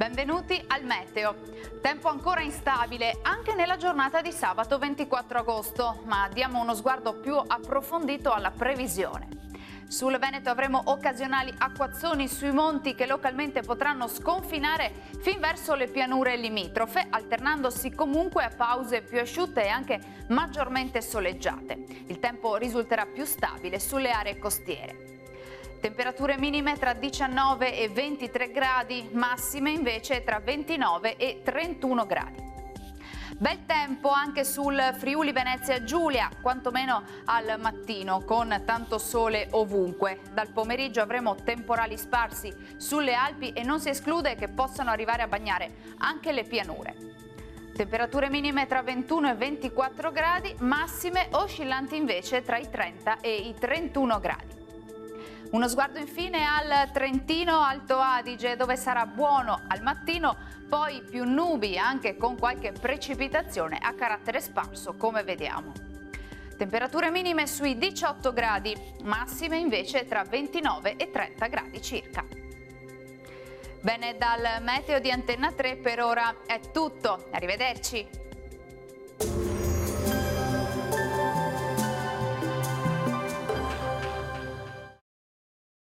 Benvenuti al meteo. Tempo ancora instabile anche nella giornata di sabato 24 agosto, ma diamo uno sguardo più approfondito alla previsione. Sul Veneto avremo occasionali acquazzoni sui monti che localmente potranno sconfinare fin verso le pianure limitrofe, alternandosi comunque a pause più asciutte e anche maggiormente soleggiate. Il tempo risulterà più stabile sulle aree costiere. Temperature minime tra 19 e 23 gradi, massime invece tra 29 e 31 gradi. Bel tempo anche sul Friuli Venezia Giulia, quantomeno al mattino, con tanto sole ovunque. Dal pomeriggio avremo temporali sparsi sulle Alpi e non si esclude che possano arrivare a bagnare anche le pianure. Temperature minime tra 21 e 24 gradi, massime oscillanti invece tra i 30 e i 31 gradi. Uno sguardo infine al Trentino Alto Adige, dove sarà buono al mattino, poi più nubi anche con qualche precipitazione a carattere sparso, come vediamo. Temperature minime sui 18 gradi, massime invece tra 29 e 30 gradi circa. Bene, dal meteo di Antenna 3 per ora è tutto. Arrivederci.